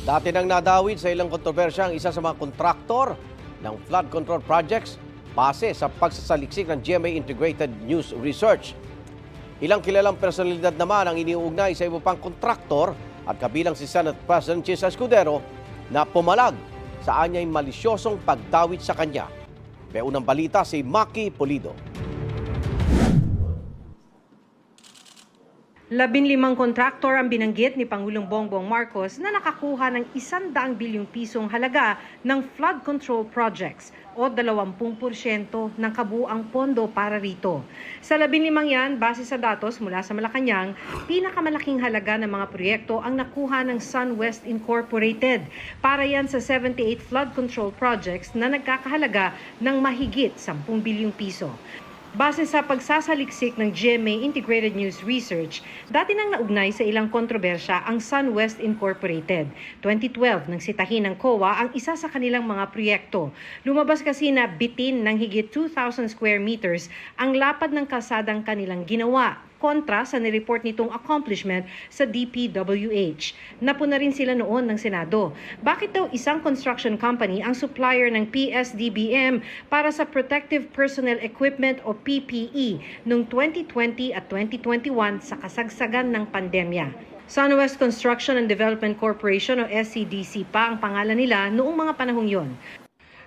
Dati nang nadawid sa ilang kontrobersya ang isa sa mga kontraktor ng flood control projects base sa pagsasaliksik ng GMA Integrated News Research. Ilang kilalang personalidad naman ang iniuugnay sa iba pang kontraktor at kabilang si Senate President Chis Escudero na pumalag sa anyay malisyosong pagdawit sa kanya. May unang balita si Maki Pulido. 15 kontraktor ang binanggit ni Pangulong Bongbong Marcos na nakakuha ng 100 bilyong pisong halaga ng flood control projects o 20% ng kabuuang pondo para rito. Sa 15 yan, base sa datos mula sa Malacanang, pinakamalaking halaga ng mga proyekto ang nakuha ng SunWest Incorporated. Para yan sa 78 flood control projects na nagkakahalaga ng mahigit 10 bilyong piso. Base sa pagsasaliksik ng GMA Integrated News Research, dati nang naugnay sa ilang kontrobersya ang SunWest Incorporated. 2012 nang sitahin ng COA ang isa sa kanilang mga proyekto. Lumabas kasi na bitin ng higit 2,000 square meters ang lapad ng kalsadang kanilang ginawa, kontra sa nireport nitong accomplishment sa DPWH. Napuna rin sila noon ng Senado. Bakit daw isang construction company ang supplier ng PSDBM para sa Protective Personnel Equipment o PPE noong 2020 at 2021 sa kasagsagan ng pandemya? SunWest Construction and Development Corporation o SCDC pa ang pangalan nila noong mga panahong yon.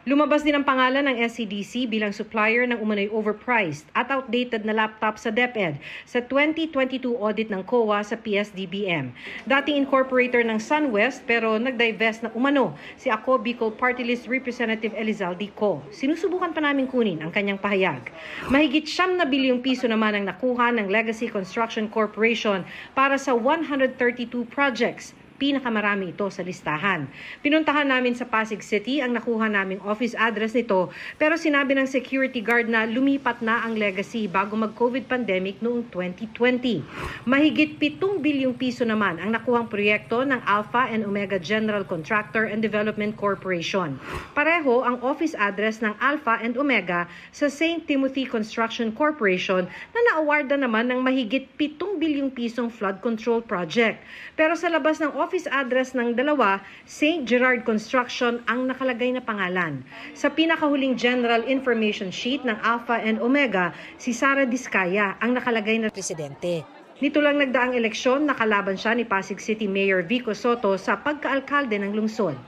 Lumabas din ang pangalan ng SCDC bilang supplier ng umano'y overpriced at outdated na laptop sa DepEd sa 2022 audit ng COA sa PSDBM. Dating incorporator ng SunWest pero nag-divest na umano si Ako Bicol Party List Representative Elizalde Co. Sinusubukan pa namin kunin ang kanyang pahayag. Mahigit 9 na bilyong piso naman ang nakuha ng Legacy Construction Corporation para sa 132 projects. Pinakamarami ito sa listahan. Pinuntahan namin sa Pasig City ang nakuha naming office address nito pero sinabi ng security guard na lumipat na ang Legacy bago mag-COVID pandemic noong 2020. Mahigit 7 bilyong piso naman ang nakuhang proyekto ng Alpha and Omega General Contractor and Development Corporation. Pareho ang office address ng Alpha and Omega sa St. Timothy Construction Corporation na na-awarda naman ng mahigit 7 bilyong pisong flood control project. Pero sa labas ng office address ng dalawa, St. Gerard Construction ang nakalagay na pangalan. Sa pinakahuling general information sheet ng Alpha and Omega, si Sara Diskaya ang nakalagay na presidente. Nito lang nagdaang eleksyon, nakalaban siya ni Pasig City Mayor Vico Soto sa pagkaalkalde ng lungsod.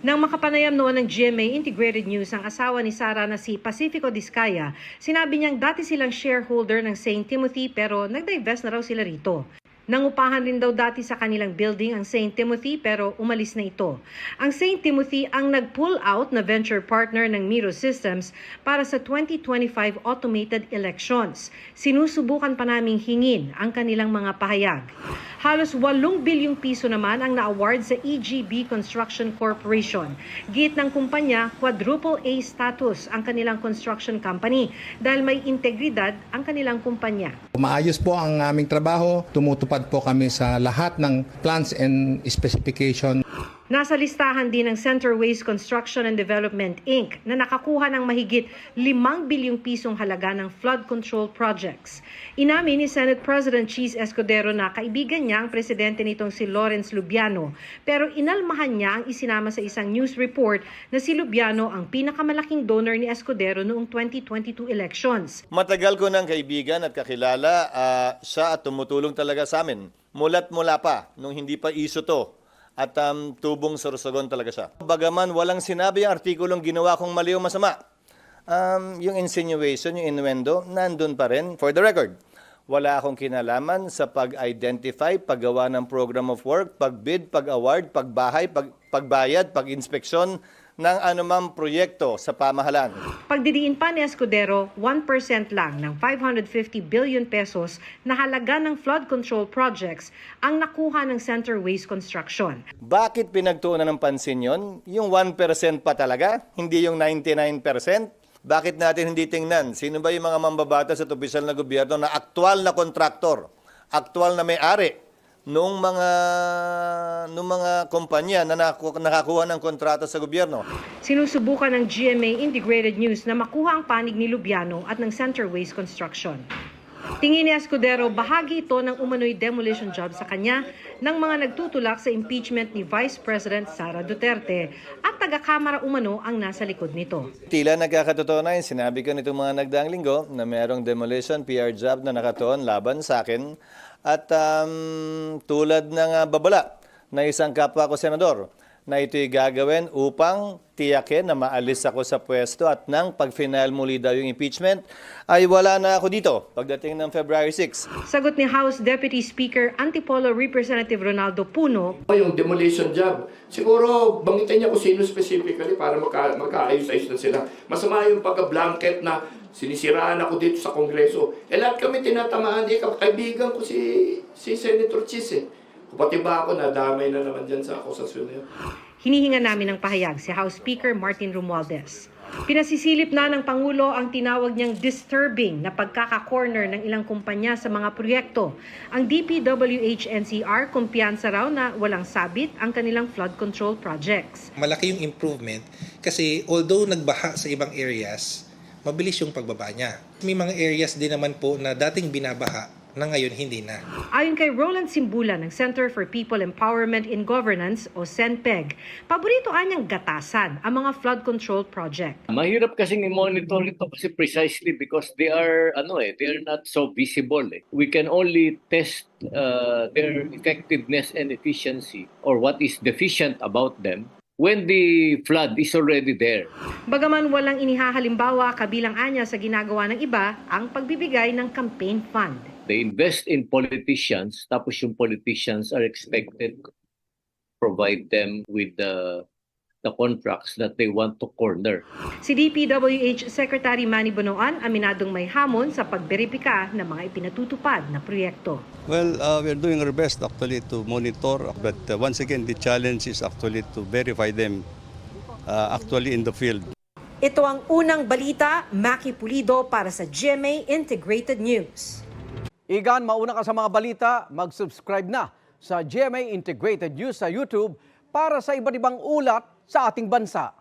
Nang makapanayam noon ng GMA Integrated News ang asawa ni Sara na si Pacifico Diskaya, sinabi niyang dati silang shareholder ng St. Timothy pero nag-divest na raw sila rito. Nangupahan rin daw dati sa kanilang building ang St. Timothy pero umalis na ito. Ang St. Timothy ang nag-pull out na venture partner ng Miro Systems para sa 2025 automated elections. Sinusubukan pa naming hingin ang kanilang mga pahayag. Halos 8 bilyong piso naman ang na-award sa EGB Construction Corporation. Git ng kumpanya, quadruple A status ang kanilang construction company dahil may integridad ang kanilang kumpanya. Maayos po ang aming trabaho, tumutupad po kami sa lahat ng plans and specification. Nasa listahan din ng Center Waste Construction and Development Inc. na nakakuha ng mahigit 5 bilyong pisong halaga ng flood control projects. Inamin ni Senate President Chis Escudero na kaibigan niya ang presidente nitong si Lawrence Lubiano, pero inalmahan niya ang isinama sa isang news report na si Lubiano ang pinakamalaking donor ni Escudero noong 2022 elections. Matagal ko ng kaibigan at kakilala siya at tumutulong talaga sa amin. Mula pa, nung hindi pa iso to. At tubong sorsogon talaga siya. Bagaman walang sinabi ang artikulong ginawa kong mali o masama, yung insinuation, yung innuendo, nandun pa rin. For the record, wala akong kinalaman sa pag-identify, paggawa ng program of work, pag-bid, pag-award, pagbahay, pagbayad, pag-inspeksyon ng anumang proyekto sa pamahalaan. Pagdidiin pa ni Escudero, 1% lang ng 550 billion pesos na halaga ng flood control projects ang nakuha ng Center Waste Construction. Bakit pinagtuunan ng pansin yon? Yung 1% pa talaga, hindi yung 99%? Bakit natin hindi tingnan? Sino ba yung mga mambabatas at opisyal na gobyerno na aktual na kontraktor, aktual na may-ari nung mga kumpanya na nakakuha ng kontrata sa gobyerno? Sinusubukan ng GMA Integrated News na makuha ang panig ni Lubiano at ng Center Waste Construction. Tingin ni Escudero, bahagi ito ng umano'y demolition job sa kanya ng mga nagtutulak sa impeachment ni Vice President Sara Duterte at taga-kamara umano ang nasa likod nito. Tila nagkakatotoo na yun. Sinabi ko nitong mga nagdaang linggo na merong demolition PR job na nakatuon laban sa akin. At tulad ng babala na isang kapwa ko senador na ito'y gagawin upang tiyakin na maalis ako sa pwesto at nang pag-final muli daw yung impeachment ay wala na ako dito pagdating ng February 6. Sagot ni House Deputy Speaker Antipolo Representative Ronaldo Puno, Yung demolition job, siguro bangitin niya kung sino specifically para magkaayos-ayos na sila. Masama yung pagka-blanket na sinisiraan ako dito sa Kongreso. Lahat kami tinatamaan. Kaibigan ko si Senator Chis eh. Pati ba ako nadamay na naman dyan sa akusasyon na yun. hinihinga namin ng pahayag si House Speaker Martin Romualdez. Pinasisilip na ng Pangulo ang tinawag niyang disturbing na pagkaka-corner ng ilang kumpanya sa mga proyekto. Ang DPWH-NCR kumpiyansa raw na walang sabit ang kanilang flood control projects. Malaki yung improvement kasi although nagbaha sa ibang areas, mabilis yung pagbaba niya. May mga areas din naman po na dating binabaha na ngayon hindi na. Ayon kay Roland Simbula ng Center for People Empowerment in Governance o CENPEG, paborito anyang gatasan ang mga flood control project. Mahirap kasing i-monitor ito kasi precisely because they are not so visible. We can only test their effectiveness and efficiency or what is deficient about them when the flood is already there. Bagaman walang inihahalimbawa kabilang anya sa ginagawa ng iba ang pagbibigay ng campaign fund. They invest in politicians, tapos yung politicians are expected to provide them with the contracts that they want to corner. Si DPWH Secretary Manny Bonoan aminadong may hamon sa pagberipika ng mga ipinatutupad na proyekto. Well, we're doing our best actually to monitor, but once again, the challenge is actually to verify them actually in the field. Ito ang unang balita, Maki Pulido para sa GMA Integrated News. Igan, mauna ka sa mga balita, mag-subscribe na sa GMA Integrated News sa YouTube para sa iba't ibang ulat sa ating bansa.